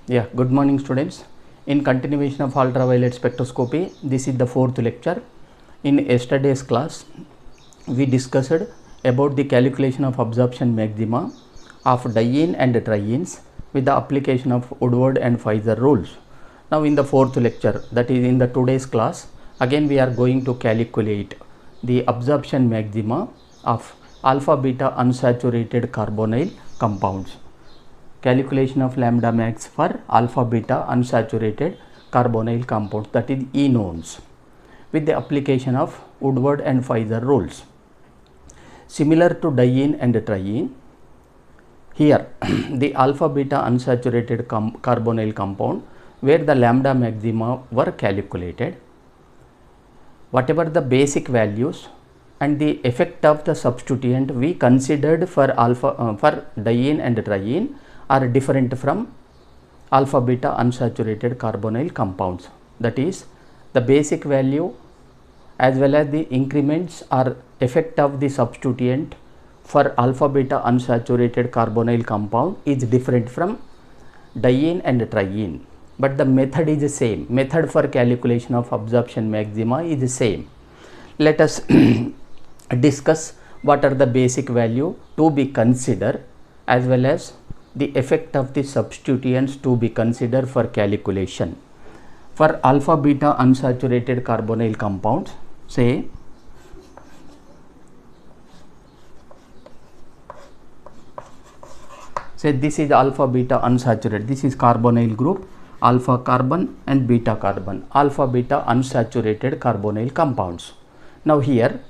Yeah, good morning students. In continuation of ultraviolet spectroscopy, this is the fourth lecture. In yesterday's class, we discussed about the calculation of absorption maxima of diene and trienes with the application of Woodward and Pfizer rules. Now in the fourth lecture, that is in the today's class, again we are going to calculate the absorption maxima of alpha beta unsaturated carbonyl compounds. Calculation of lambda max for alpha beta unsaturated carbonyl compounds, that is enones, with the application of Woodward and Pfizer rules. Similar to diene and triene, here the alpha beta unsaturated carbonyl compound where the lambda maxima were calculated, whatever the basic values and the effect of the substituent we considered for for diene and triene are different from alpha beta unsaturated carbonyl compounds. That is, the basic value as well as the increments or effect of the substituent for alpha beta unsaturated carbonyl compound is different from diene and triene, but the method is the same. Method for calculation of absorption maxima is the same. Let us discuss what are the basic value to be considered as well as the effect of the substituents to be considered for calculation. For alpha beta unsaturated carbonyl compounds, say this is alpha beta unsaturated, this is carbonyl group, alpha carbon and beta carbon, alpha beta unsaturated carbonyl compounds. Now here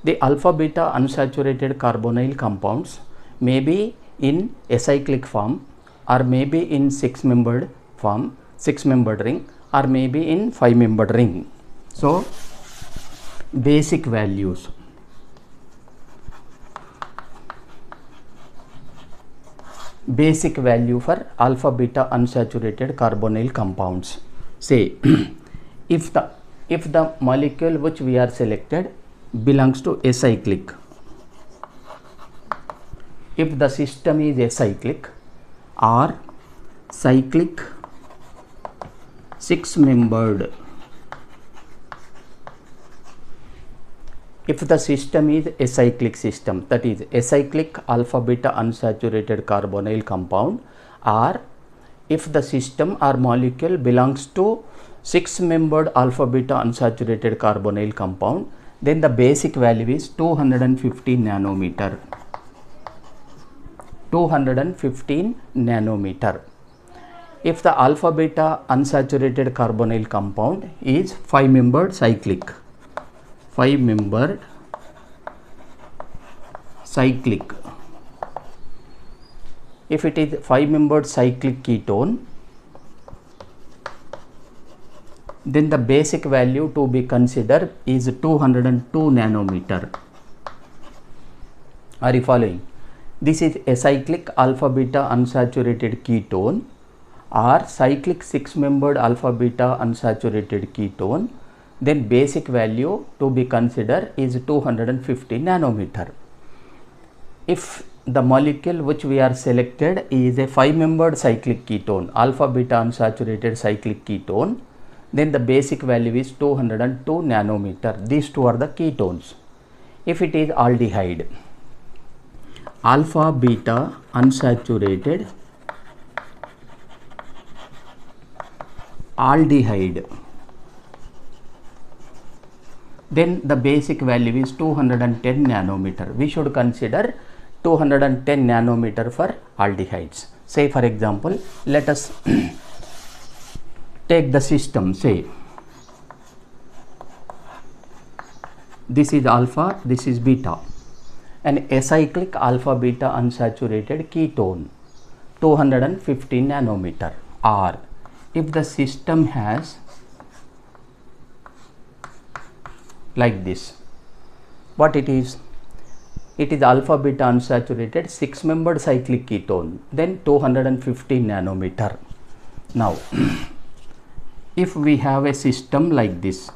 the alpha beta unsaturated carbonyl compounds may be in acyclic form or may be in 6-membered form, 6-membered ring, or may be in 5-membered ring. So basic values. Basic value for alpha beta unsaturated carbonyl compounds. Say if the molecule which we are selected belongs to acyclic, if the system is acyclic or cyclic 6-membered, if the system is acyclic system, that is acyclic alpha beta unsaturated carbonyl compound, or if the system or molecule belongs to 6-membered alpha beta unsaturated carbonyl compound, then the basic value is 215 nanometer. 215 nanometer. If the alpha beta unsaturated carbonyl compound is 5-membered cyclic, 5-membered cyclic, if it is 5-membered cyclic ketone, then the basic value to be considered is 202 nanometer. Are you following? This is acyclic alpha beta unsaturated ketone or cyclic 6-membered alpha beta unsaturated ketone, then basic value to be considered is 250 nanometer. If the molecule which we are selected is a 5-membered cyclic ketone, alpha beta unsaturated cyclic ketone, then the basic value is 202 nanometer. These two are the ketones. If it is aldehyde, alpha beta unsaturated aldehyde, then the basic value is 210 nanometer. We should consider 210 nanometer for aldehydes. Say for example, let us take the system, say this is alpha, this is beta, an acyclic alpha beta unsaturated ketone, 215 nanometer. Or if the system has like this, what it is? It is alpha beta unsaturated 6-membered cyclic ketone, then 215 nanometer. Now if we have a system like this,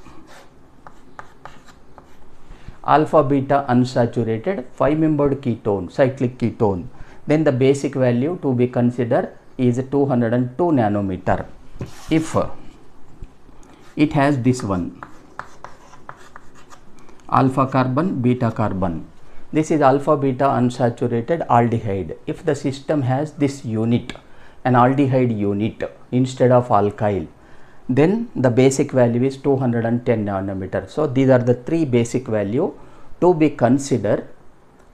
alpha beta unsaturated 5-membered ketone, cyclic ketone, then the basic value to be considered is 202 nanometer. If it has this one, alpha carbon, beta carbon, this is alpha beta unsaturated aldehyde. If the system has this unit, an aldehyde unit instead of alkyl, then the basic value is 210 nanometer. So these are the three basic value to be considered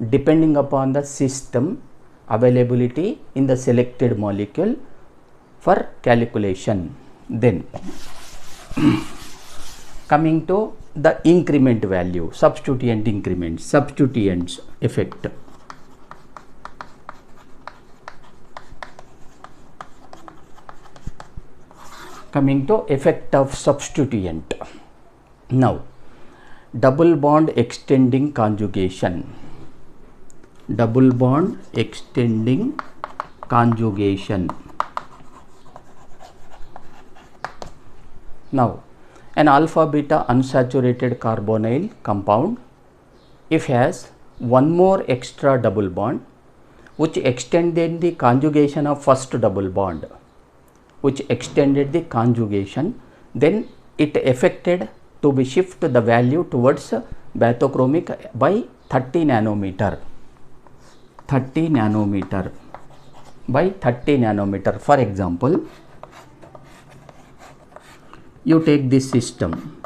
depending upon the system availability in the selected molecule for calculation. Then coming to the increment value, substituent increment, substituents effect. Coming to effect of substituent. Now, double bond extending conjugation. Double bond extending conjugation. Now, an alpha beta unsaturated carbonyl compound, if has one more extra double bond which extended the conjugation of first double bond, then it affected to be shift the value towards bathochromic by 30 nanometer. 30 nanometer by 30 nanometer. For example, you take this system.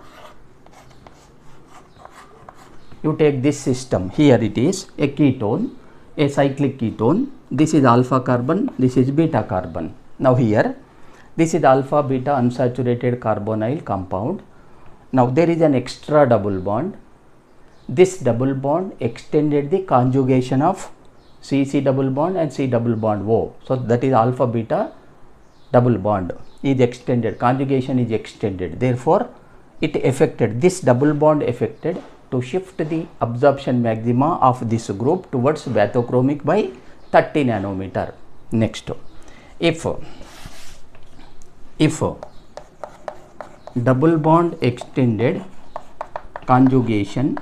Here it is a ketone, a cyclic ketone. This is alpha carbon, this is beta carbon. Now here, this is alpha beta unsaturated carbonyl compound. Now there is an extra double bond. This double bond extended the conjugation of CC double bond and C double bond O. So that is alpha beta double bond is extended, conjugation is extended. Therefore, it affected, this double bond affected to shift the absorption maxima of this group towards bathochromic by 30 nanometer. Next, if double bond extended conjugation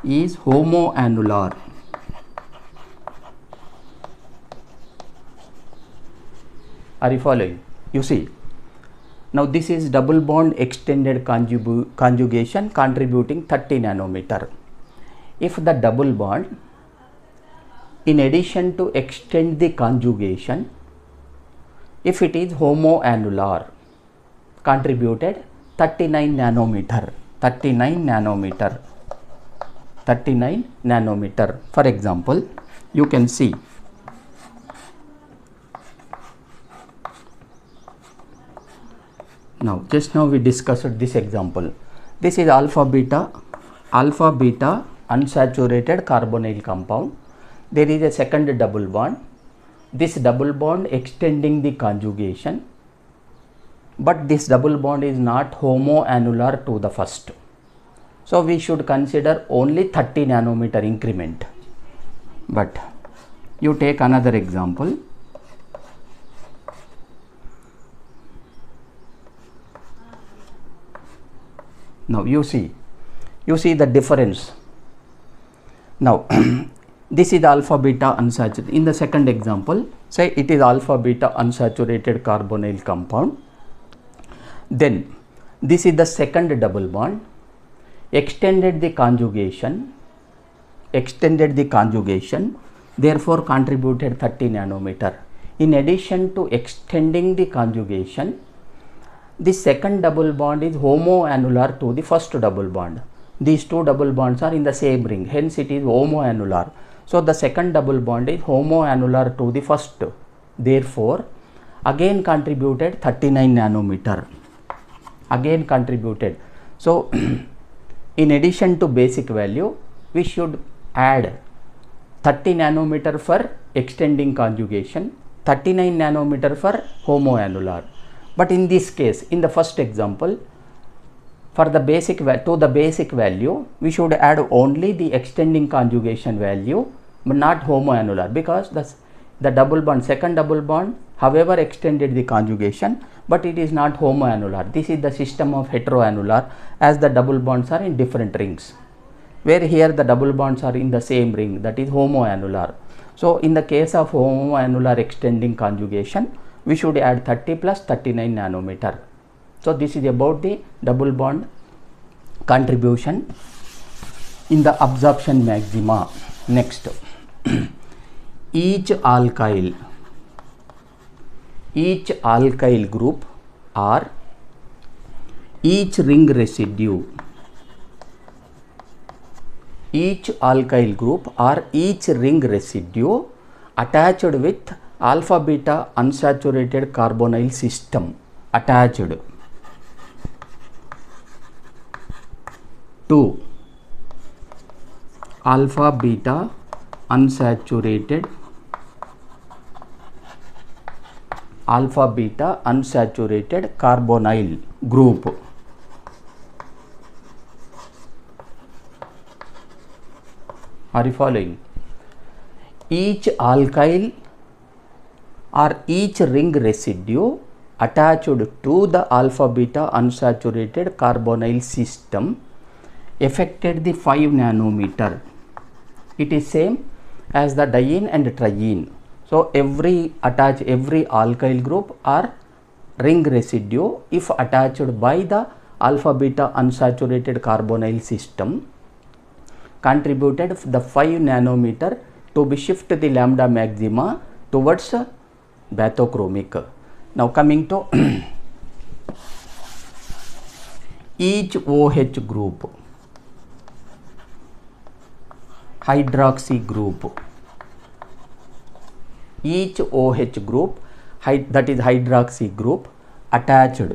is homoannular, are you following? You see, now this is double bond extended conjugation contributing 30 nanometer. If the double bond, in addition to extend the conjugation, if it is homoannular, contributed 39 nanometer. For example, you can see now, just now we discussed this example. This is alpha beta unsaturated carbonyl compound. There is a second double bond. This double bond extending the conjugation, but this double bond is not homoannular to the first. So we should consider only 30 nanometer increment. But you take another example. Now you see the difference. Now this is alpha beta unsaturated. In the second example, say it is alpha beta unsaturated carbonyl compound. Then this is the second double bond, extended the conjugation, therefore contributed 30 nanometer. In addition to extending the conjugation, the second double bond is homoannular to the first double bond. These two double bonds are in the same ring, hence it is homoannular. So the second double bond is homoannular to the first, therefore again contributed 39 nanometer. So in addition to basic value, we should add 30 nanometer for extending conjugation, 39 nanometer for homoannular. But in this case, in the first example, for the basic value, we should add only the extending conjugation value, but not homoannular, because the double bond, second double bond, however extended the conjugation, but it is not homoannular. This is the system of heteroannular, as the double bonds are in different rings, where here the double bonds are in the same ring, that is homoannular. So in the case of homoannular extending conjugation, we should add 30 plus 39 nanometer. So this is about the double bond contribution in the absorption maxima. Next, each alkyl group or each ring residue, each alkyl group or each ring residue attached with alpha beta unsaturated carbonyl system, attached to alpha beta unsaturated carbonyl group. Are you following? Each alkyl or each ring residue attached to the alpha beta unsaturated carbonyl system affected the 5 nanometer. It is same as the diene and triene. So every alkyl group or ring residue, if attached by the alpha beta unsaturated carbonyl system, contributed the 5 nanometer to be shift the lambda maxima towards bathochromic. Now coming to each OH group, hydroxy group, each OH group, that is hydroxy group, attached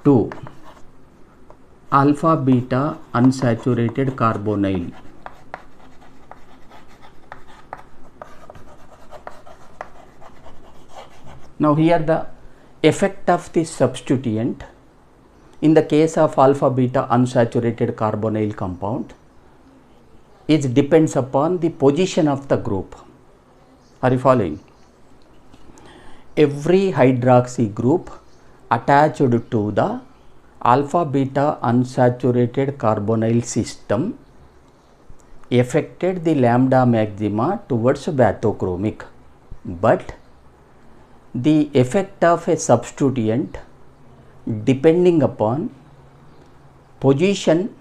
to alpha beta unsaturated carbonyl. Now here the effect of the substituent in the case of alpha beta unsaturated carbonyl compound is depends upon the position of the group. Are you following? Every hydroxy group attached to the alpha beta unsaturated carbonyl system affected the lambda maxima towards bathochromic, but the effect of a substituent depending upon position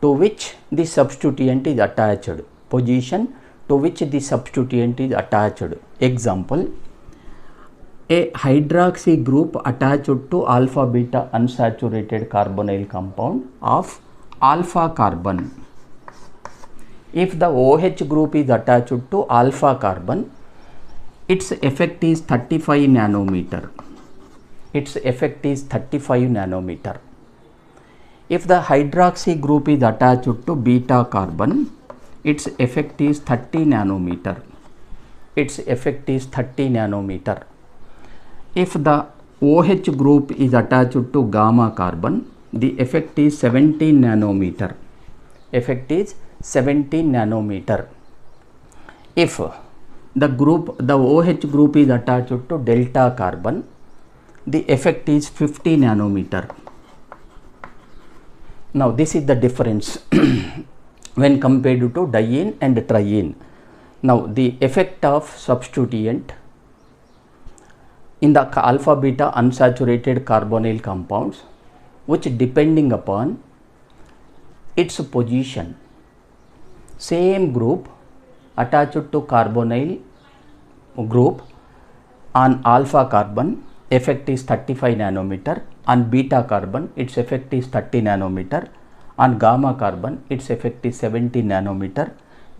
to which the substituent is attached, Example, a hydroxy group attached to alpha beta unsaturated carbonyl compound of alpha carbon. If the OH group is attached to alpha carbon, its effect is 35 nanometer. If the hydroxy group is attached to beta carbon, its effect is 30 nanometer. If the OH group is attached to gamma carbon, the effect is 17 nanometer. If the OH group is attached to delta carbon, the effect is 50 nanometer. Now this is the difference when compared to diene and triene. Now the effect of substituent in the alpha beta unsaturated carbonyl compounds, which depending upon its position, same group attached to carbonyl group on alpha carbon, effect is 35 nanometer, on beta carbon its effect is 30 nanometer, on gamma carbon its effect is 70 nanometer,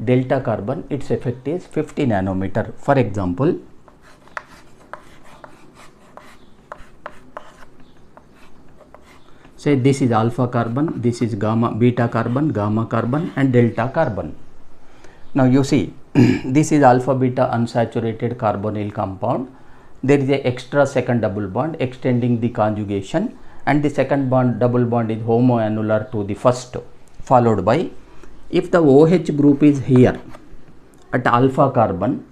delta carbon its effect is 50 nanometer. For example, say this is alpha carbon, this is beta carbon, gamma carbon and delta carbon. Now you see this is alpha beta unsaturated carbonyl compound. There is a extra second double bond extending the conjugation, and the second double bond is homoannular to the first, followed by, if the OH group is here at alpha carbon,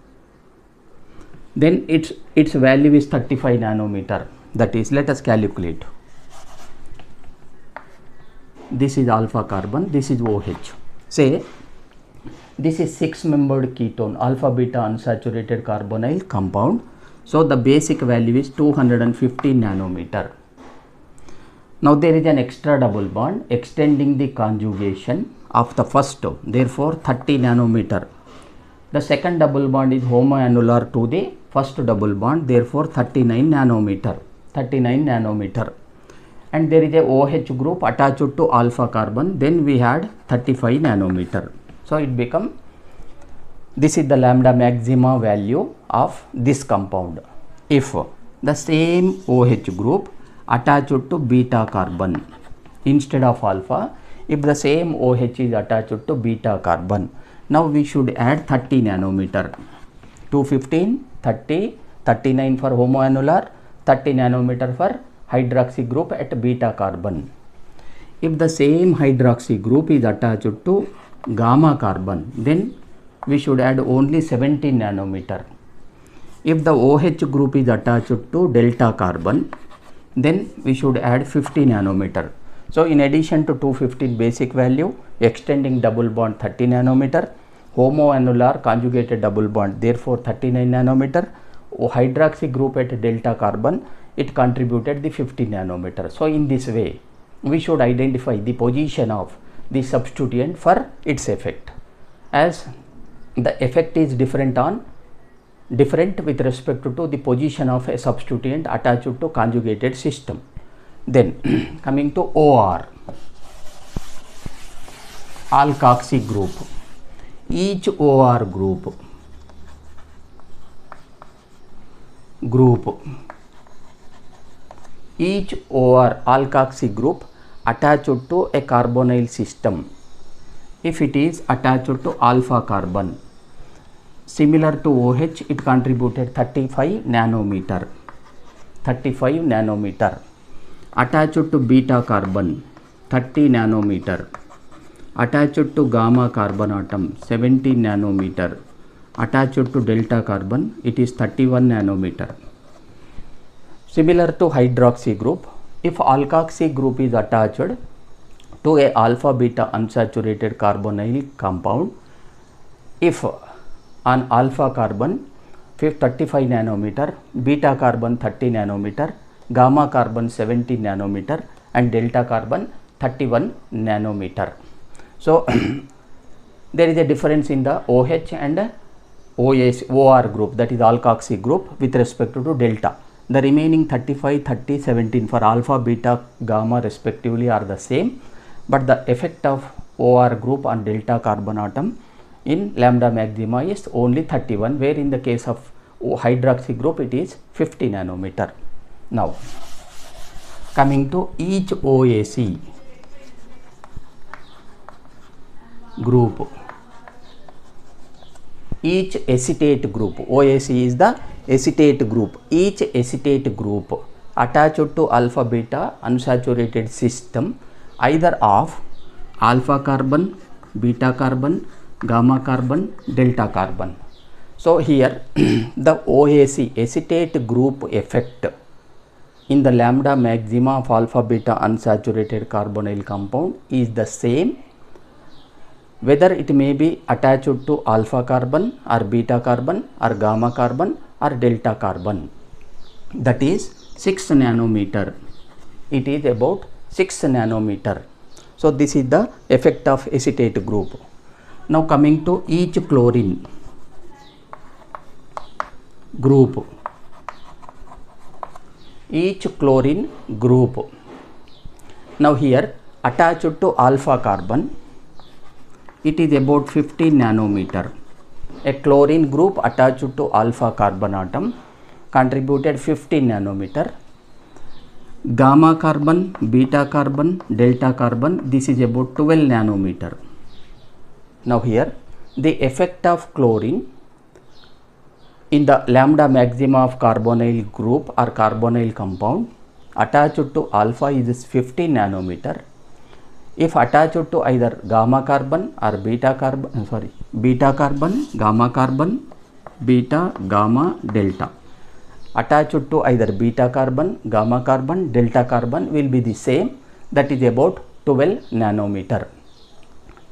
then its value is 35 nanometer. That is, let us calculate. This is alpha carbon, this is OH. Say this is 6-membered ketone alpha beta unsaturated carbonyl compound. So the basic value is 250 nanometer. Now there is an extra double bond extending the conjugation of the first, therefore 30 nanometer. The second double bond is homoannular to the first double bond, therefore 39 nanometer. And there is a OH group attached to alpha carbon, then we had 35 nanometer. So it become, this is the lambda maxima value of this compound. If the same OH group attached to beta carbon instead of alpha, if the same OH is attached to beta carbon, now we should add 30 nanometer. 215, 30, 39 for homoannular, 30 nanometer for hydroxy group at beta carbon. If the same hydroxy group is attached to gamma carbon, then we should add only 17 nanometer. If the OH group is attached to delta carbon, then we should add 50 nanometer. So in addition to 215 basic value, extending double bond 30 nanometer, homoannular conjugated double bond therefore 39 nanometer, hydroxy group at delta carbon, it contributed the 50 nanometer. So in this way we should identify the position of the substituent for its effect, as the effect is different with respect to the position of a substituent attached to conjugated system. Then coming to OR, alkoxy group. Each OR group each OR alkoxy group attached to a carbonyl system, if it is attached to alpha carbon, similar to OH, it contributed 35 nanometer. Attached to beta carbon 30 nanometer. Attached to gamma carbon atom 70 nanometer. Attached to delta carbon, it is 31 nanometer. Similar to hydroxy group, if alkoxy group is attached to a alpha beta unsaturated carbonyl compound, if on alpha carbon 35 nanometer, beta carbon 30 nanometer, gamma carbon 70 nanometer and delta carbon 31 nanometer. So there is a difference in the OH and OR group, that is alkoxy group, with respect to delta. The remaining 35, 30, 17 for alpha, beta, gamma respectively are the same, but the effect of OR group on delta carbon atom in lambda maxima is only 31, where in the case of hydroxy group it is 50 nanometer. Now coming to each OAC group, each acetate group, OAC is the acetate group, each acetate group attached to alpha beta unsaturated system either of alpha carbon, beta carbon, gamma carbon, delta carbon. So here the OAC acetate group effect in the lambda maxima of alpha beta unsaturated carbonyl compound is the same whether it may be attached to alpha carbon or beta carbon or gamma carbon or delta carbon. That is 6 nanometer. It is about 6 nanometer. So this is the effect of acetate group. Now coming to each chlorine group. Each chlorine group. Now here attached to alpha carbon, it is about 15 nanometer. A chlorine group attached to alpha carbon atom contributed 15 nanometer. Gamma carbon, beta carbon, delta carbon, this is about 12 nanometer. Now here the effect of chlorine in the lambda maxima of carbonyl group or carbonyl compound attached to alpha is 15 nanometer. If attached to either gamma carbon or beta carbon, beta carbon, gamma carbon, beta, gamma, delta, attached to either beta carbon, gamma carbon, delta carbon will be the same, that is about 12 nanometer.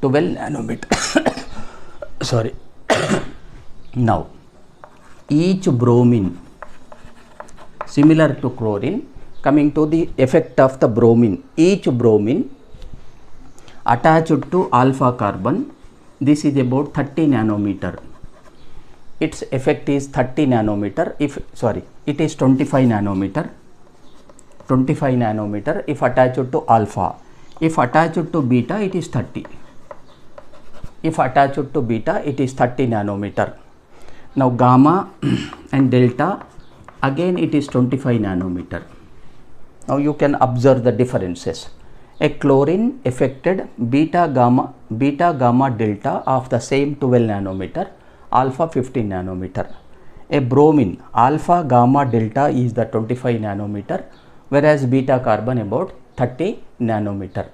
12 nanometer. Sorry. Now, each bromine, similar to chlorine, coming to the effect of the bromine, each bromine attached to alpha carbon, this is about 30 nanometer. Its effect is 30 nanometer, it is 25 nanometer. 25 nanometer if attached to alpha. If attached to beta, it is 30. If attached to beta, it is 30 nanometer. Now gamma and delta, again it is 25 nanometer. Now you can observe the differences. A chlorine affected beta gamma delta of the same 12 nanometer, alpha 15 nanometer. A bromine alpha gamma delta is the 25 nanometer, whereas beta carbon about 30 nanometer.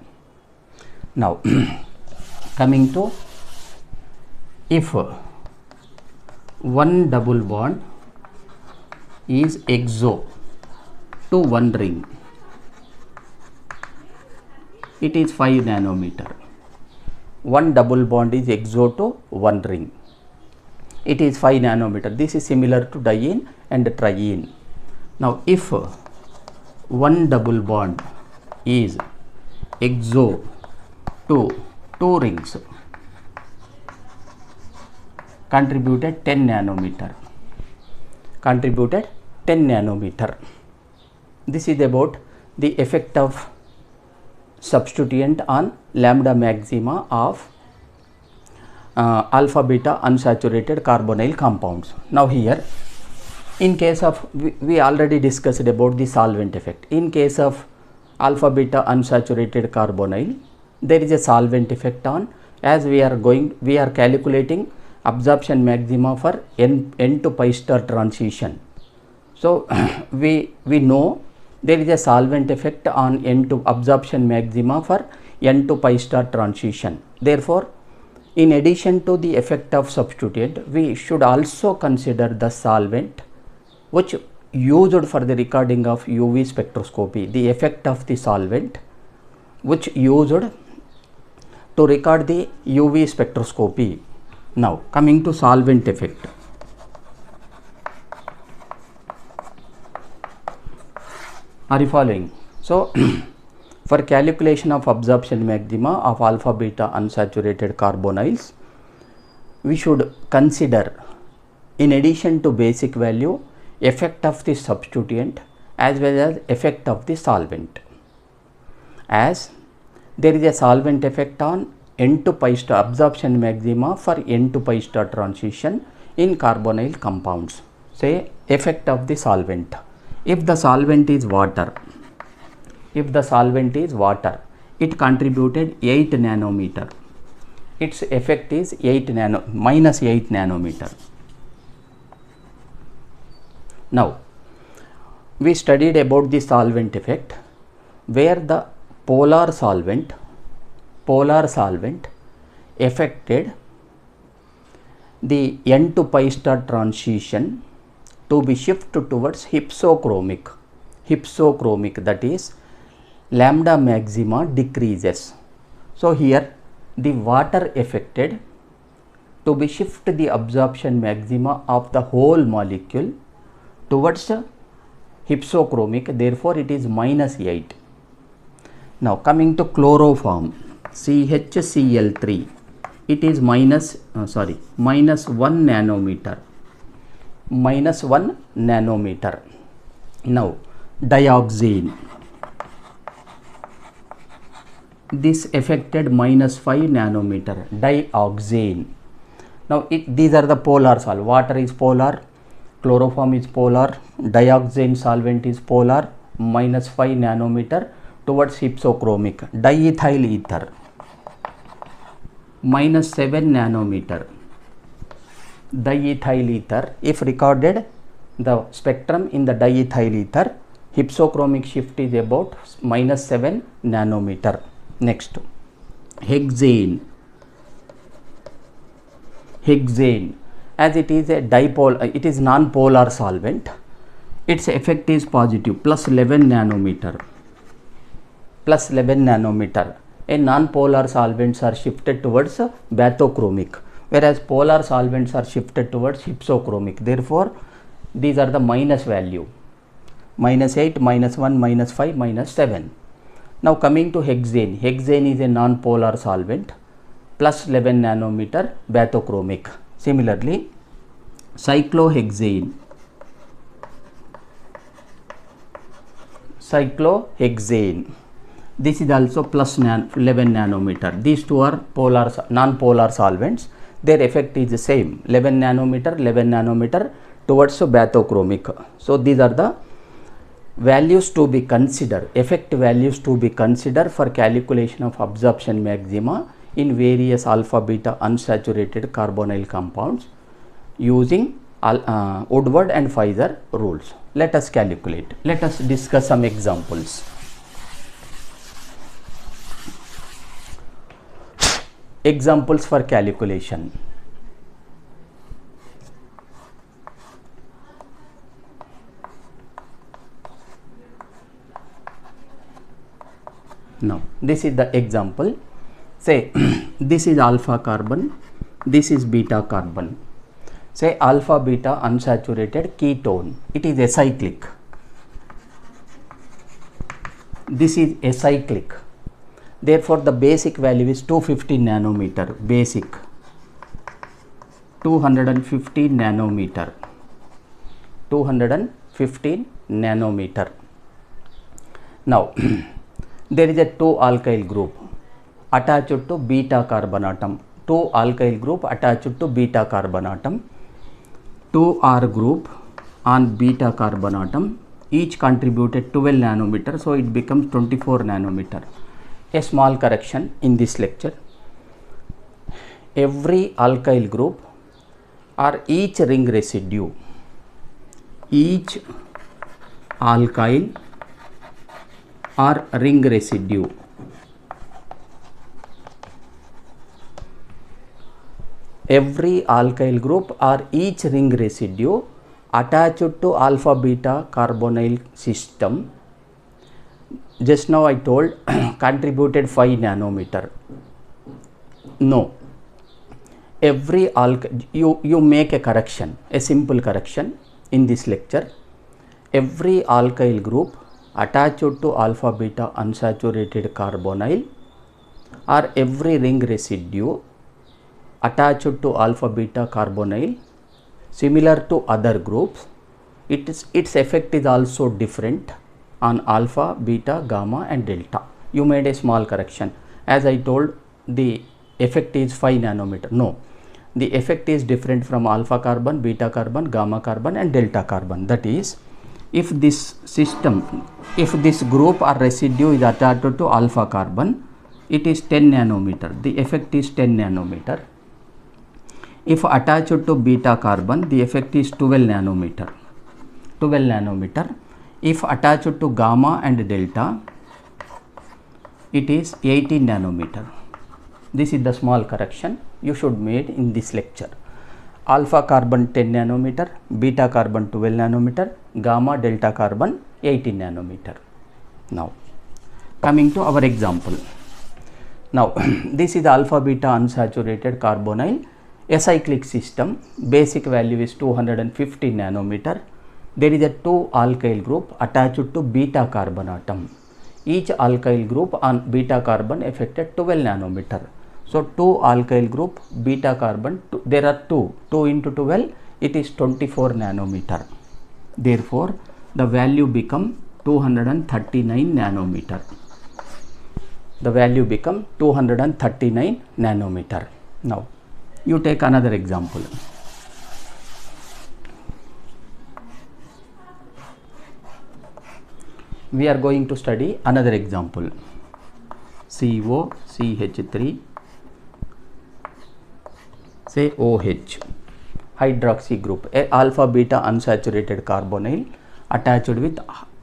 Now coming to, if one double bond is exo to one ring, it is 5 nanometer. One double bond is exo to one ring, it is 5 nanometer. This is similar to diene and triene. Now if one double bond is exo to two rings, contributed 10 nanometer. Contributed 10 nanometer. This is about the effect of substituent on lambda maxima of alpha beta unsaturated carbonyl compounds. Now here, in case of, we already discussed about the solvent effect. In case of alpha beta unsaturated carbonyl, there is a solvent effect on, as we are calculating absorption maxima for n to pi star transition. So we know there is a solvent effect on n to absorption maxima for n to pi star transition. Therefore, in addition to the effect of substituent, we should also consider the solvent which used for the recording of UV spectroscopy, the effect of the solvent which used to record the UV spectroscopy. Now coming to solvent effect. Are you following? So for calculation of absorption maxima of alpha beta unsaturated carbonyls, we should consider, in addition to basic value, effect of the substituent as well as effect of the solvent. As there is a solvent effect on n to pi star absorption maxima for n to pi star transition in carbonyl compounds. Say effect of the solvent. If the solvent is water, it contributed 8 nanometer. Its effect is minus 8 nanometer. Now we studied about the solvent effect, where the polar solvent affected the n to pi star transition to be shifted towards hypsochromic, that is lambda maxima decreases. So here the water affected to be shift the absorption maxima of the whole molecule towards hypsochromic, therefore it is minus 8. Now coming to chloroform, CHCl3, it is minus 1 nanometer. Now dioxane, this affected minus 5 nanometer, dioxane. Now these are the polar solvent. Water is polar, chloroform is polar, dioxane solvent is polar, minus 5 nanometer towards hypsochromic. Diethyl ether, minus 7 nanometer. Diethyl ether, if recorded the spectrum in the diethyl ether, hypsochromic shift is about minus 7 nanometer. Next, hexane, as it is a dipole, it is non-polar solvent, its effect is positive, plus 11 nanometer. A non-polar solvents are shifted towards bathochromic, whereas polar solvents are shifted towards hypsochromic. Therefore, these are the minus value, -8, -1, -5, -7. Now coming to hexane. Hexane is a non-polar solvent, plus 11 nanometer bathochromic. Similarly, cyclohexane. This is also plus 11 nanometer. These two are polar, non-polar solvents. Their effect is the same, 11 nanometer towards bathochromic. So these are the values to be considered, effect values to be considered for calculation of absorption maxima in various alpha beta unsaturated carbonyl compounds using Woodward and Pfizer rules. Let us calculate. Let us discuss some examples. Examples for calculation. Now, this is the example. Say this is alpha carbon, this is beta carbon. Say alpha beta unsaturated ketone. It is acyclic. This is acyclic. Therefore, the basic value is 250 nanometer. Basic 250 nanometer. 215 nanometer. Now, there is a 2-alkyl group attached to beta carbon atom. 2-alkyl group attached to beta carbon atom. 2R group on beta carbon atom. Each contributed 12 nanometer. So it becomes 24 nanometer. A small correction in this lecture. Every alkyl group or each ring residue. Each alkyl or ring residue every alkyl group or each ring residue attached to alpha beta carbonyl system, just now I told contributed 5 nanometer. No, every you make a correction, a simple correction in this lecture. Every alkyl group attached to alpha beta unsaturated carbonyl or every ring residue attached to alpha beta carbonyl similar to other groups, its effect is also different on alpha, beta, gamma and delta. You made a small correction. As I told, the effect is 5 nanometer. No, the effect is different from alpha carbon, beta carbon, gamma carbon and delta carbon. That is, if this system, if this group or residue is attached to alpha carbon, it is 10 nanometer. The effect is 10 nanometer. If attached to beta carbon, the effect is 12 nanometer. 12 nanometer. If attached to gamma and delta, it is 18 nanometer. This is the small correction you should make in this lecture. Alpha carbon 10 nanometer, beta carbon 12 nanometer, gamma delta carbon 18 nanometer. Now, coming to our example. Now, this is alpha beta unsaturated carbonyl acyclic system. Basic value is 250 nanometer. There is a 2-alkyl group attached to beta carbon atom. Each alkyl group on beta carbon affected 12 nanometer. So 2-alkyl group beta carbon, there are 2 into 12, it is 24 nanometer. Therefore, the value become 239 nanometer. The value become 239 nanometer. Now, you take another example. We are going to study another example. COCH3, say OH, hydroxy group, a alpha beta unsaturated carbonyl attached with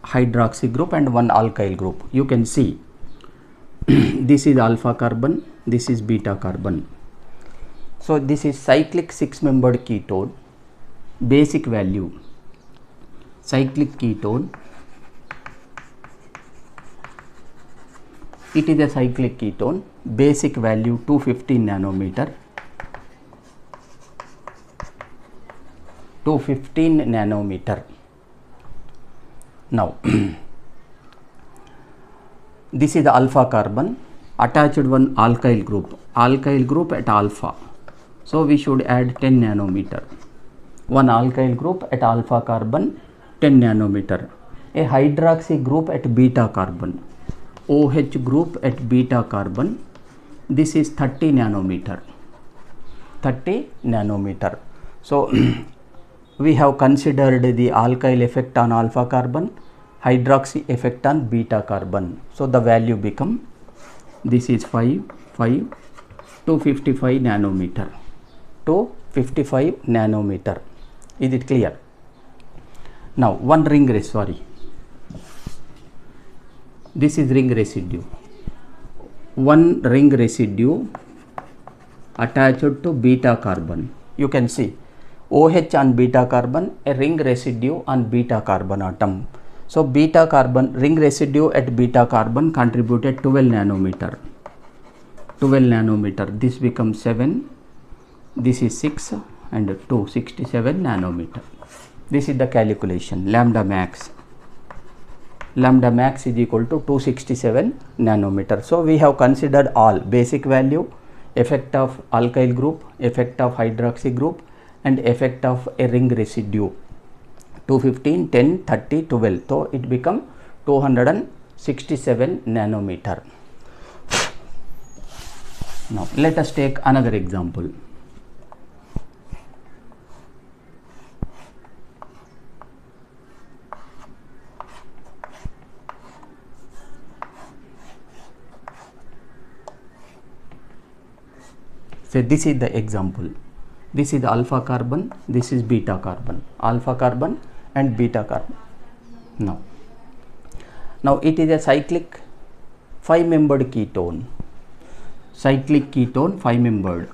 hydroxy group and one alkyl group. You can see this is alpha carbon, this is beta carbon. So this is cyclic 6-membered ketone. Basic value, cyclic ketone It is a cyclic ketone, basic value 215 nanometer. 215 nanometer. Now this is the alpha carbon, attached one alkyl group at alpha. So we should add 10 nanometer. One alkyl group at alpha carbon, 10 nanometer. A hydroxy group at beta carbon, OH group at beta carbon, this is 30 nanometer. 30 nanometer. So we have considered the alkyl effect on alpha carbon, hydroxy effect on beta carbon. So the value become, this is 255 nanometer. 255 nanometer. Is it clear? Now one ring residue. This is ring residue. One ring residue attached to beta carbon. You can see OH on beta carbon, a ring residue on beta carbon atom. So beta carbon, ring residue at beta carbon contributed 12 nanometer. 12 nanometer. This becomes 7. This is 6 and 2, 67 nanometer. This is the calculation. Lambda max. Lambda max is equal to 267 nanometer. So we have considered all basic value, effect of alkyl group, effect of hydroxy group, and effect of a ring residue. 215, 10, 30, 12. So it become 267 nanometer. Now let us take another example. So this is the example. This is the alpha carbon, this is beta carbon, alpha carbon and beta carbon. Now it is a cyclic 5-membered ketone. Cyclic ketone 5-membered.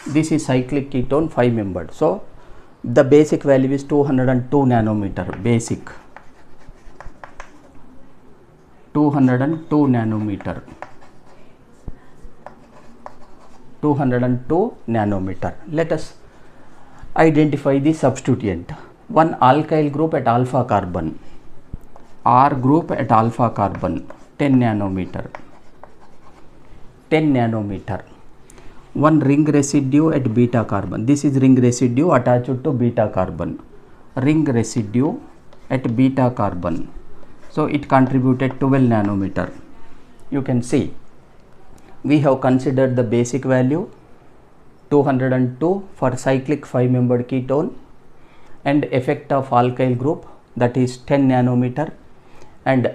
This is cyclic ketone 5-membered. So the basic value is 202 nanometer. Basic 202 nanometer. 202 nanometer. Let us identify the substituent. One alkyl group at alpha carbon, R group at alpha carbon, 10 nanometer. 10 nanometer. One ring residue at beta carbon. This is ring residue attached to beta carbon. Ring residue at beta carbon. So it contributed 12 nanometer. You can see we have considered the basic value 202 for cyclic 5-membered ketone and effect of alkyl group, that is 10 nanometer, and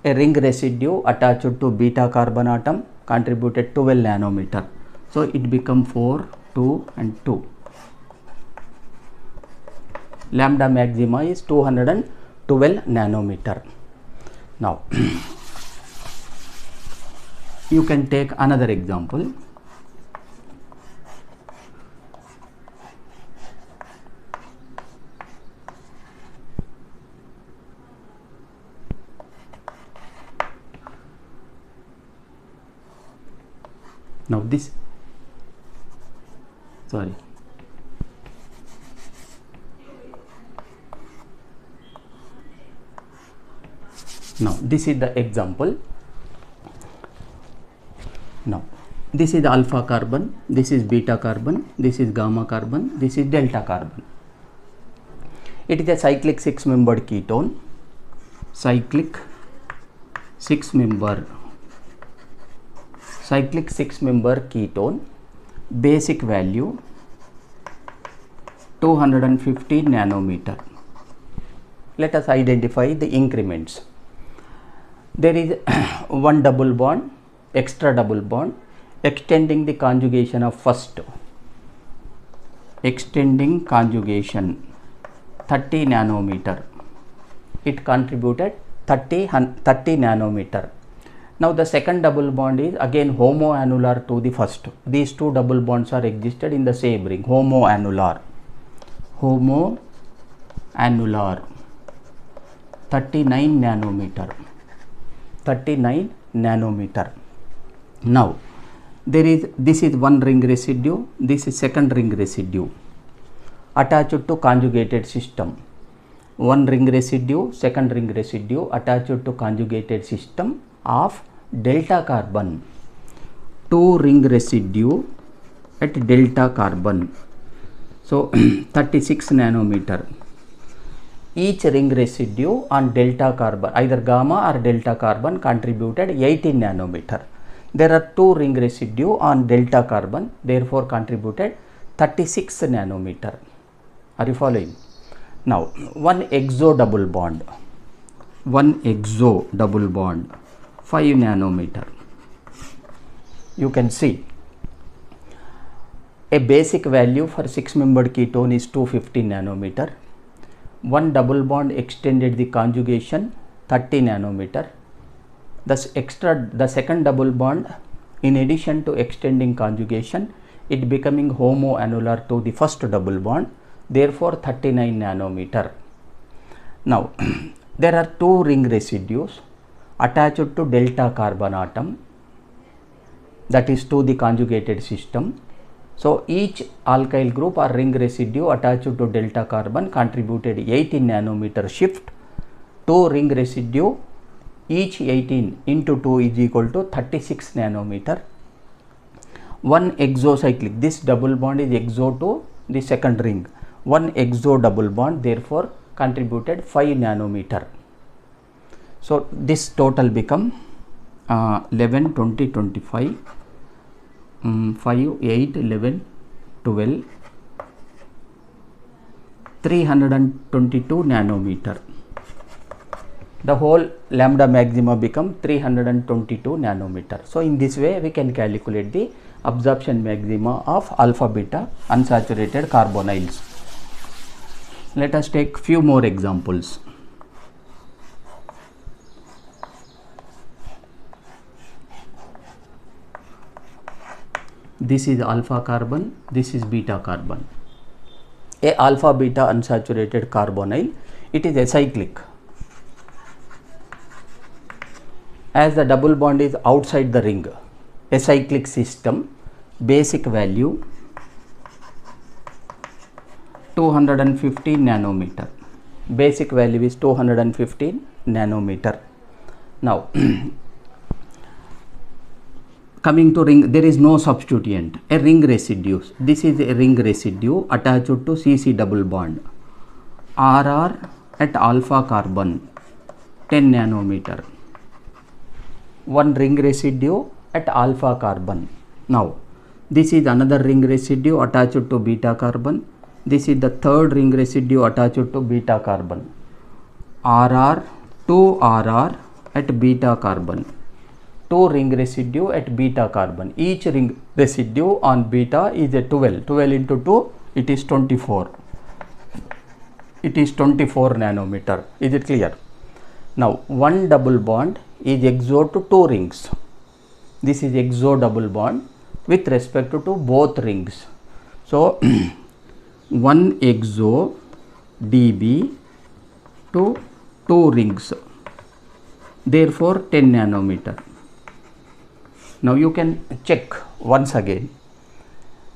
a ring residue attached to beta carbon atom contributed 12 nanometer. So it become 4, 2 and 2. Lambda maxima is 212 nanometer. Now you can take another example. Now this, sorry. Now this is the example. Now this is the alpha carbon, this is beta carbon, this is gamma carbon, this is delta carbon. It is a cyclic 6-membered ketone. Cyclic 6-member ketone. Basic value 215 nanometer. Let us identify the increments. There is one double bond, extra double bond, extending the conjugation of first. Extending conjugation 30 nanometer. It contributed 30 nanometer. Now the second double bond is again homoannular to the first. These two double bonds are existed in the same ring. Homoannular. 39 nanometer. 39 nanometer. Now this is one ring residue, this is second ring residue attached to conjugated system. One ring residue, second ring residue attached to conjugated system of delta carbon. Two ring residue at delta carbon. So 36 nanometer. Each ring residue on delta carbon, either gamma or delta carbon, contributed 18 nanometer. There are two ring residue on delta carbon, therefore contributed 36 nanometer. Are you following? Now one exo double bond, 5 nanometer. You can see a basic value for 6-membered ketone is 250 nanometer. One double bond extended the conjugation 30 nanometer. The second double bond, in addition to extending conjugation, it becoming homoannular to the first double bond, therefore 39 nanometer. Now there are two ring residues attached to delta carbon atom, that is to the conjugated system. So each alkyl group or ring residue attached to delta carbon contributed 18 nanometer shift. Two ring residue, each 18 into 2 is equal to 36 nanometer. One exocyclic, this double bond is exo to the second ring. One exo double bond therefore contributed 5 nanometer. So this total become 11, 20, 25, 5, 8, 11, 12, 322 nanometer. The whole lambda maxima become 322 nanometer. So in this way we can calculate the absorption maxima of alpha beta unsaturated carbonyls. Let us take few more examples. This is alpha carbon, this is beta carbon. A alpha beta unsaturated carbonyl, it is acyclic. As the double bond is outside the ring, acyclic system, basic value 215 nanometer. Basic value is 215 nanometer. Now coming to ring, there is no substituent. A ring residue. This is a ring residue attached to CC double bond. RR at alpha carbon 10 nanometer. One ring residue at alpha carbon. Now this is another ring residue attached to beta carbon. This is the third ring residue attached to beta carbon. RR, 2RR at beta carbon. Two ring residue at beta carbon. Each ring residue on beta is a 12. 12 into 2, it is 24. It is 24 nanometer. Is it clear? Now one double bond is exo to two rings. This is exo double bond with respect to both rings. So one exo dB to two rings, therefore 10 nanometer. Now you can check once again.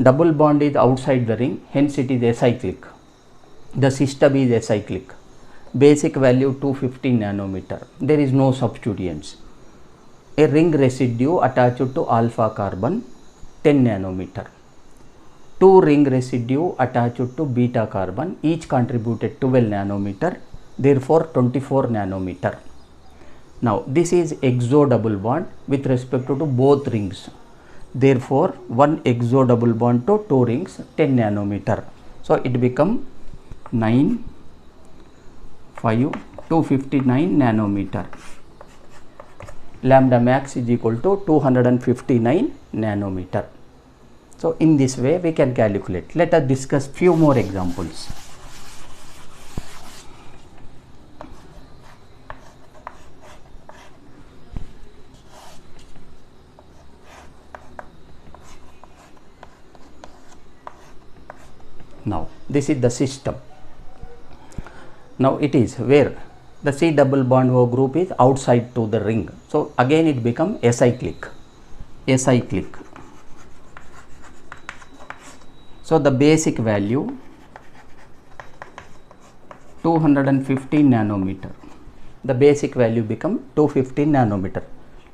Double bond is outside the ring, hence it is acyclic. The system is acyclic. Basic value 250 nanometer. There is no substituents. A ring residue attached to alpha carbon 10 nanometer. Two ring residue attached to beta carbon, each contributed 12 nanometer, therefore 24 nanometer. Now this is exo double bond with respect to both rings, therefore one exo double bond to two rings 10 nanometer. So it become 9, 5, 259 nanometer. Lambda max is equal to 259 nanometer. So in this way we can calculate. Let us discuss few more examples. Now this is the system. Now it is where The C double bond O group is outside to the ring. So again it become acyclic. Acyclic. So the basic value 215 nanometer. The basic value become 215 nanometer.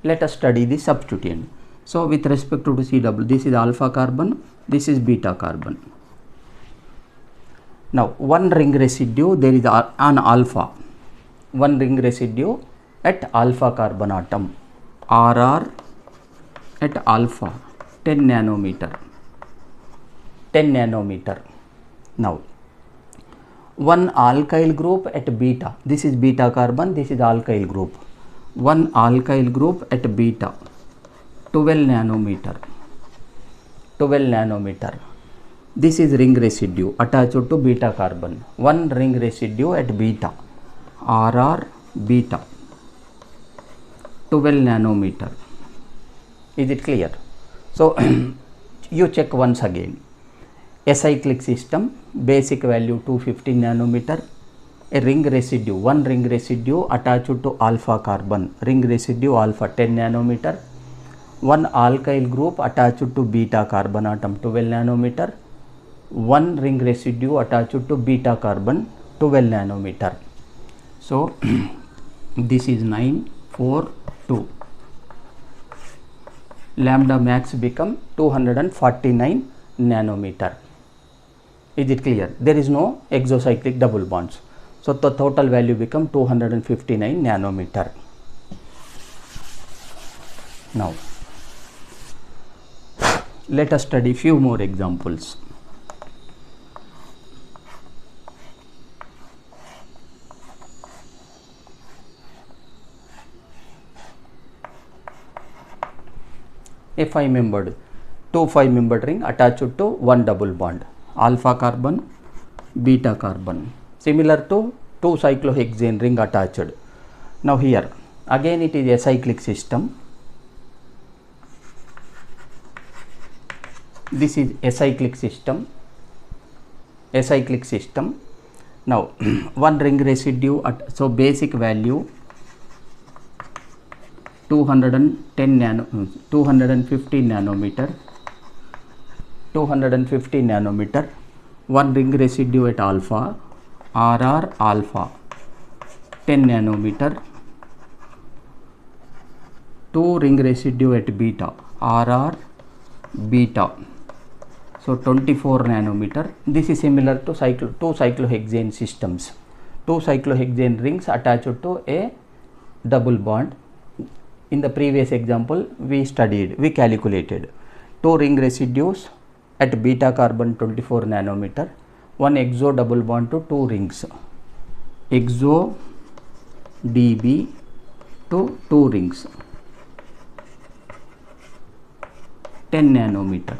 Let us study the substituent. So with respect to C double, this is alpha carbon, this is beta carbon. Now one ring residue, there is an alpha, one ring residue at alpha carbon atom, RR at alpha 10 nanometer, 10 nanometer. Now one alkyl group at beta, this is beta carbon, this is alkyl group, one alkyl group at beta 12 nanometer, 12 nanometer. This is ring residue attached to beta carbon, one ring residue at beta, RR beta 12 nanometer. Is it clear? So you check once again. Acyclic system, basic value 215 nanometer, a ring residue, one ring residue attached to alpha carbon, ring residue alpha 10 nanometer, one alkyl group attached to beta carbon atom 12 nanometer, one ring residue attached to beta carbon 12 nanometer. So this is 942. Lambda max become 249 nanometer. Is it clear? There is no exocyclic double bonds. So the total value become 259 nanometer. Now let us study few more examples. A 5-membered, two 5-membered ring attached to one double bond, alpha carbon, beta carbon, similar to two cyclohexane ring attached. Now here again it is a cyclic system. This is acyclic system, acyclic system. Now one ring residue at, so basic value 250 nanometer, 250 nanometer, one ring residue at alpha, RR alpha 10 nanometer, two ring residue at beta, RR beta, so 24 nanometer. This is similar to two cyclohexane systems, two cyclohexane rings attached to a double bond. In the previous example we studied, we calculated two ring residues at beta carbon 24 nanometer, one exo double bond to two rings, exo DB to two rings, 10 nanometer,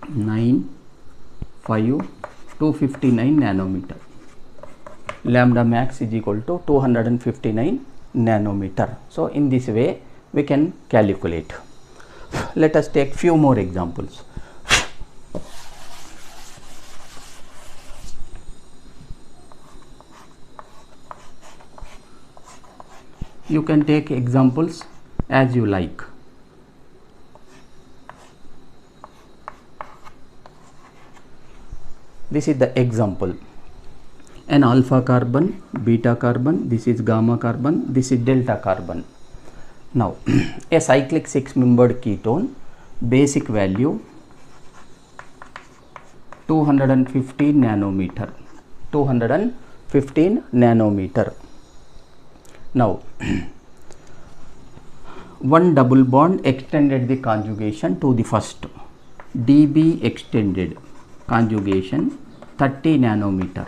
259 nanometer. Lambda max is equal to 259 nanometer. So in this way we can calculate. Let us take few more examples. You can take examples as you like. This is the example. An alpha carbon, beta carbon, this is gamma carbon, this is delta carbon. Now a cyclic 6-membered ketone, basic value 215 nanometer, 215 nanometer. Now one double bond extended the conjugation to the first, DB extended conjugation 30 nanometer.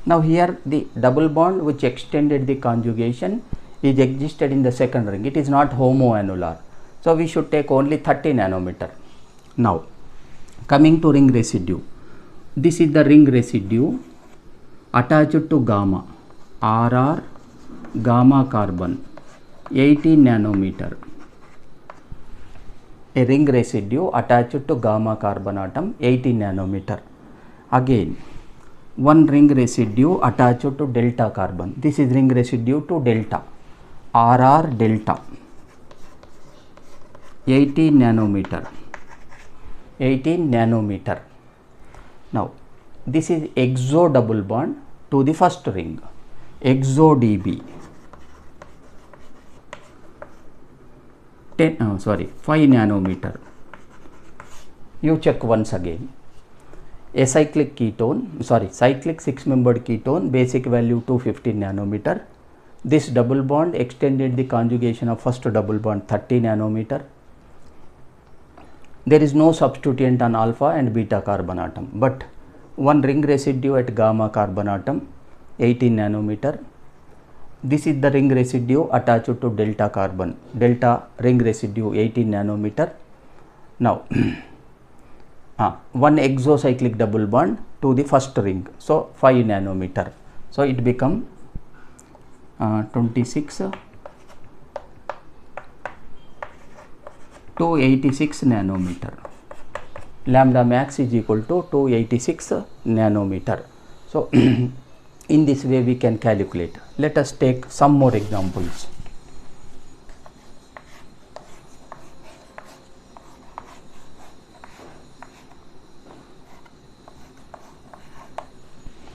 Now here the double bond which extended the conjugation is existed in the second ring, it is not homoannular, so we should take only 30 nanometer. Now coming to ring residue, this is the ring residue attached to gamma, RR gamma carbon 18 nanometer, a ring residue attached to gamma carbon atom 18 nanometer. Again one ring residue attached to delta carbon. This is ring residue to delta, RR delta, 18 nanometer, 18 nanometer. Now this is exo double bond to the first ring, exo DB, 5 nanometer. You check once again. A cyclic ketone, cyclic 6-membered ketone, basic value 215 nanometer. This double bond extended the conjugation of first double bond 30 nanometer. There is no substituent on alpha and beta carbon atom, but one ring residue at gamma carbon atom, 18 nanometer. This is the ring residue attached to delta carbon, delta ring residue 18 nanometer. Now one exocyclic double bond to the first ring, so 5 nanometer. So it become 26 286 nanometer. Lambda max is equal to 286 nanometer. So in this way we can calculate. Let us take some more examples.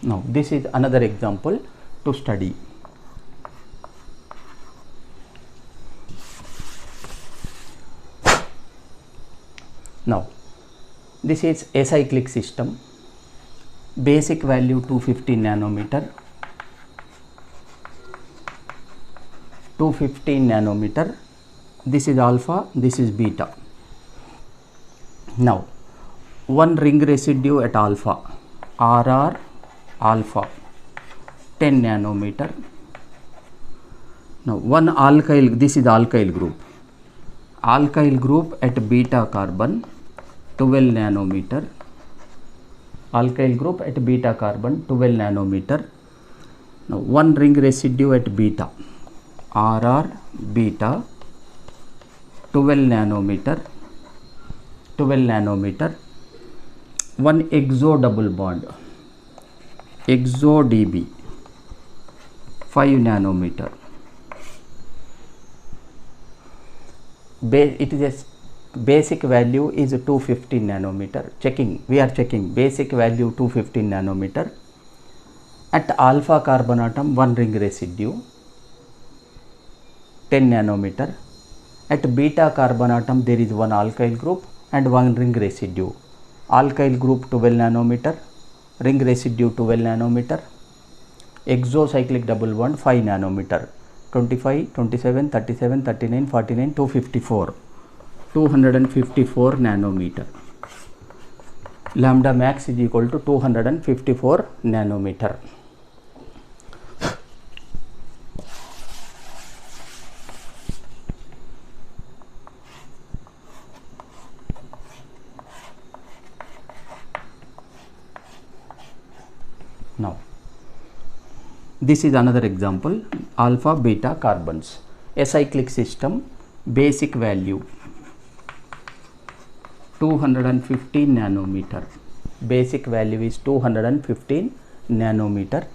Now this is another example to study. Now this is acyclic system, basic value 215 nanometer, 215 nanometer. This is alpha, this is beta. Now one ring residue at alpha, RR alpha, 10 nanometer. Now one alkyl, this is alkyl group, alkyl group at beta carbon, 12 nanometer, alkyl group at beta carbon, 12 nanometer. Now one ring residue at beta, RR beta, 12 nanometer, 12 nanometer. One exo double bond, exo DB, 5 nanometer. It is a basic value is 215 nanometer. Checking, we are checking basic value 215 nanometer. At alpha carbon atom one ring residue, 10 nanometer. At beta carbon atom there is one alkyl group and one ring residue. Alkyl group 12 nanometer, ring residue 12 nanometer. Exocyclic double bond 5 nanometer. 25, 27, 37, 39, 49, 254, 254 nanometer. Lambda max is equal to 254 nanometer. Now this is another example, alpha beta carbons, acyclic system, basic value 215 nanometer, basic value is 215 nanometer.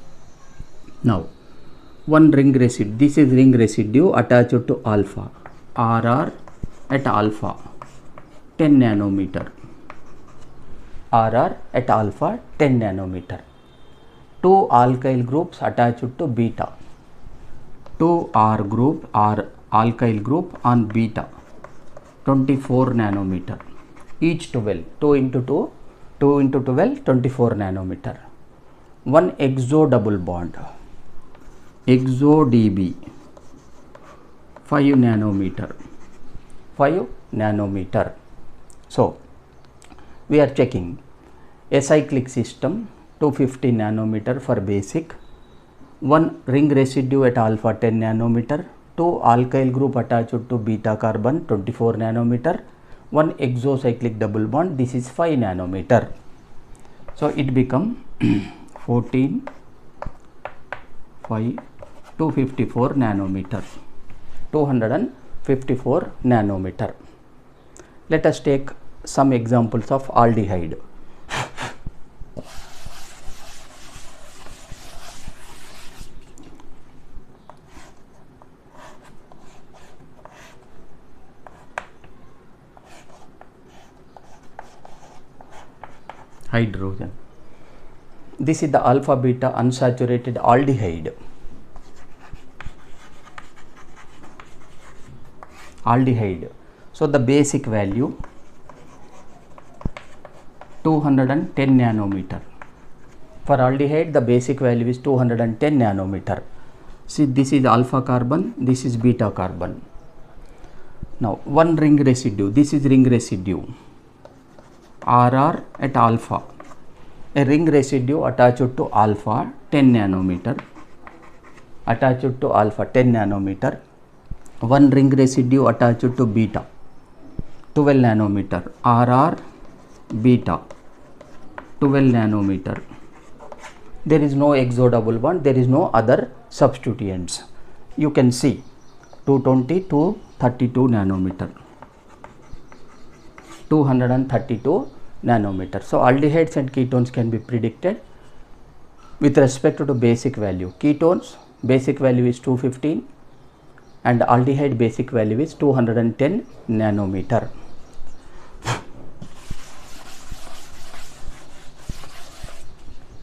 Now one ring residue, this is ring residue attached to alpha, RR at alpha, 10 nanometer, RR at alpha, 10 nanometer. Two alkyl groups attached to beta, 2 R group or alkyl group on beta, 24 nanometer, each 12, 2 into 2, 2 into 12, 24 nanometer. One exo double bond, exo DB, 5 nanometer, 5 nanometer. So we are checking acyclic system, 250 nanometer for basic, one ring residue at alpha 10 nanometer, two alkyl group attached to beta carbon 24 nanometer, one exocyclic double bond, this is 5 nanometer. So it become 14, 5, 254 nanometer, 254 nanometer. Let us take some examples of aldehyde. hydrogen. This is the alpha beta unsaturated aldehyde. So the basic value 210 nanometer. For aldehyde the basic value is 210 nanometer. See, this is alpha carbon, this is beta carbon. Now one ring residue, this is ring residue RR at alpha. A ring residue attached to alpha 10 nanometer, attached to alpha 10 nanometer. One ring residue attached to beta 12 nanometer, RR beta 12 nanometer. There is no exo double bond, there is no other substituents. You can see 220 to 32 nanometer, 232 nanometer. So aldehydes and ketones can be predicted with respect to basic value. Ketones basic value is 215 and aldehyde basic value is 210 nanometer.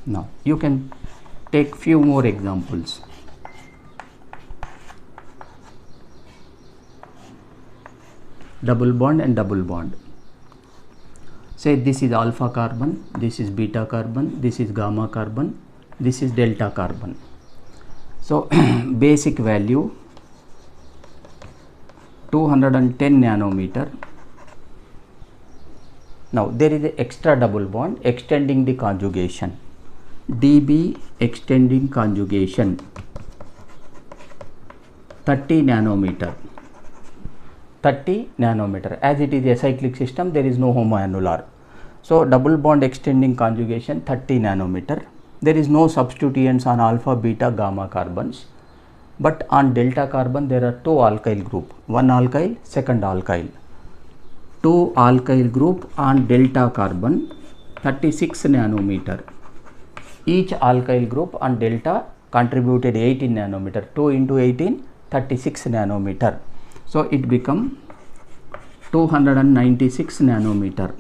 Now you can take few more examples. Double bond and double bond. Say this is alpha carbon, this is beta carbon, this is gamma carbon, this is delta carbon. So basic value 210 nanometer. Now there is an extra double bond extending the conjugation. DB extending conjugation 30 nanometer. 30 nanometer. As it is a cyclic system, there is no homoannular. So double bond extending conjugation 30 nanometer. There is no substituents on alpha, beta, gamma carbons. But on delta carbon there are two alkyl group. One alkyl, second alkyl. Two alkyl group on delta carbon 36 nanometer. Each alkyl group on delta contributed 18 nanometer. 2 into 18, 36 nanometer. So it become 296 nanometer.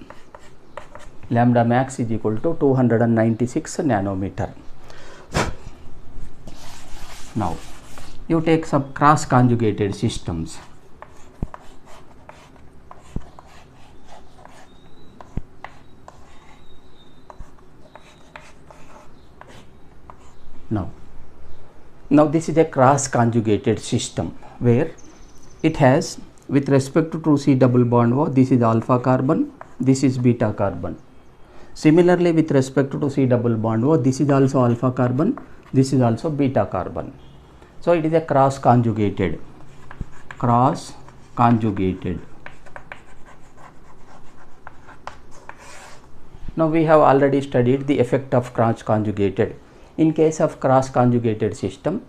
Lambda max is equal to 296 nanometer. Now you take some cross conjugated systems. Now this is a cross conjugated system where it has, with respect to 2C double bond O, this is alpha carbon, this is beta carbon. Similarly, with respect to 2C double bond O, this is also alpha carbon, this is also beta carbon. So it is a cross conjugated. Now we have already studied the effect of cross conjugated. In case of cross conjugated system,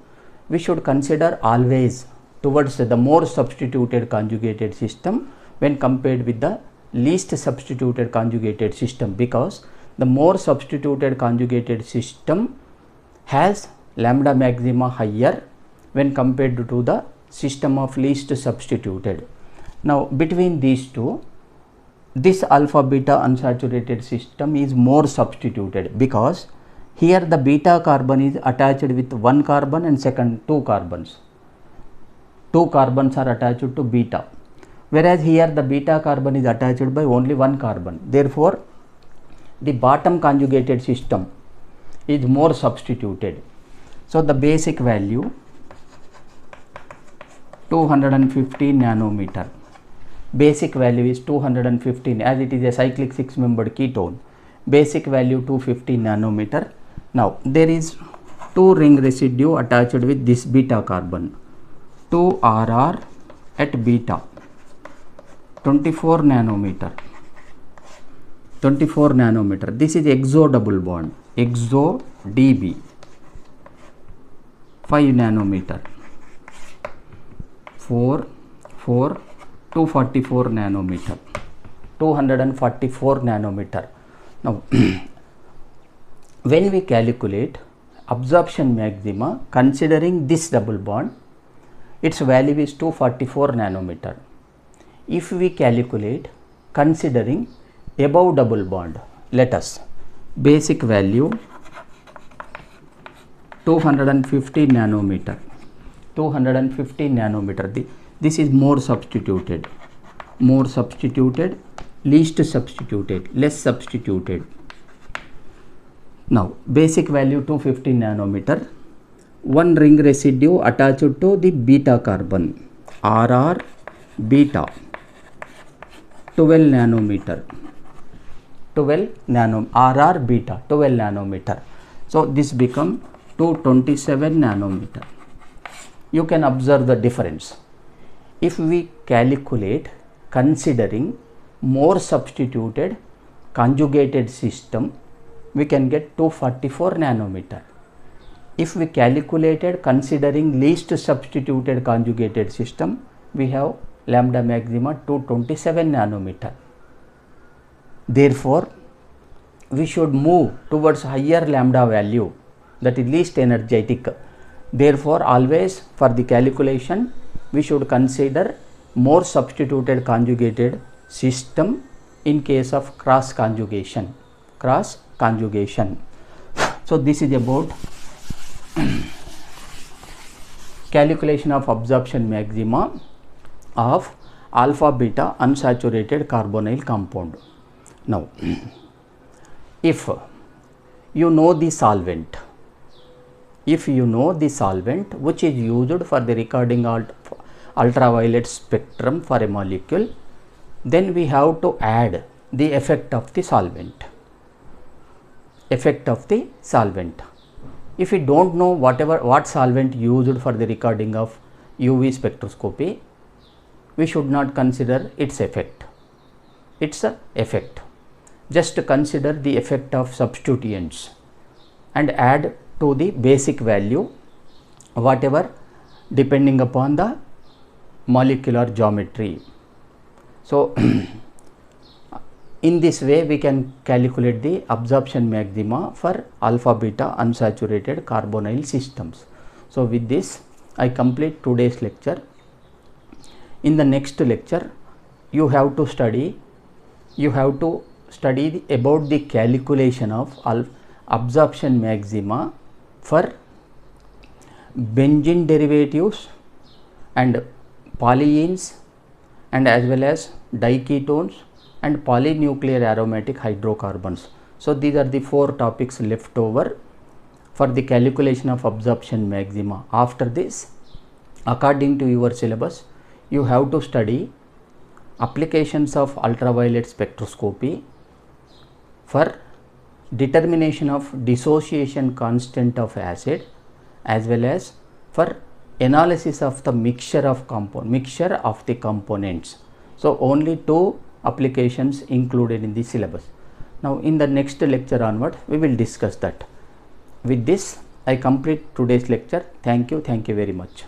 we should consider always towards the more substituted conjugated system when compared with the least substituted conjugated system, because the more substituted conjugated system has lambda maxima higher when compared to the system of least substituted. Now between these two, this alpha beta unsaturated system is more substituted, because here the beta carbon is attached with one carbon and second two carbons. Two carbons are attached to beta, whereas here the beta carbon is attached by only one carbon. Therefore, the bottom conjugated system is more substituted. So the basic value 215 nanometer. Basic value is 215, as it is a cyclic 6-membered ketone. Basic value 215 nanometer. Now there is two ring residue attached with this beta carbon. 2 RR at beta 24 nanometer. 24 nanometer. This is exo double bond. Exo DB 5 nanometer. 244 nanometer. 244 nanometer. Now when we calculate absorption maxima considering this double bond, its value is 244 nanometer. If we calculate considering above double bond, let us basic value 250 nanometer. 250 nanometer. This is more substituted, least substituted, less substituted. Now basic value 250 nanometer. One ring residue attached to the beta carbon, RR beta, 12 nanometer. 12 nano, RR beta 12 nanometer. So this become 227 nanometer. You can observe the difference. If we calculate considering more substituted conjugated system, we can get 244 nanometer. If we calculated considering least substituted conjugated system, we have lambda maxima 227 nanometer. Therefore, we should move towards higher lambda value, that is least energetic. Therefore, always for the calculation we should consider more substituted conjugated system in case of cross conjugation. So this is about calculation of absorption maxima of alpha beta unsaturated carbonyl compound. Now if you know the solvent, which is used for the recording ultraviolet spectrum for a molecule, then we have to add the effect of the solvent. If we don't know what solvent used for the recording of UV spectroscopy, we should not consider its effect. Just consider the effect of substituents and add to the basic value whatever depending upon the molecular geometry. So in this way we can calculate the absorption maxima for alpha beta unsaturated carbonyl systems. So with this I complete today's lecture. In the next lecture you have to study about the calculation of absorption maxima for benzene derivatives and polyenes and as well as diketones and polynuclear aromatic hydrocarbons. So these are the 4 topics left over for the calculation of absorption maxima. After this, according to your syllabus, you have to study applications of ultraviolet spectroscopy for determination of dissociation constant of acid as well as for analysis of the mixture of the components. So only 2 applications included in the syllabus. Now in the next lecture onward we will discuss that. With this I complete today's lecture. Thank you very much.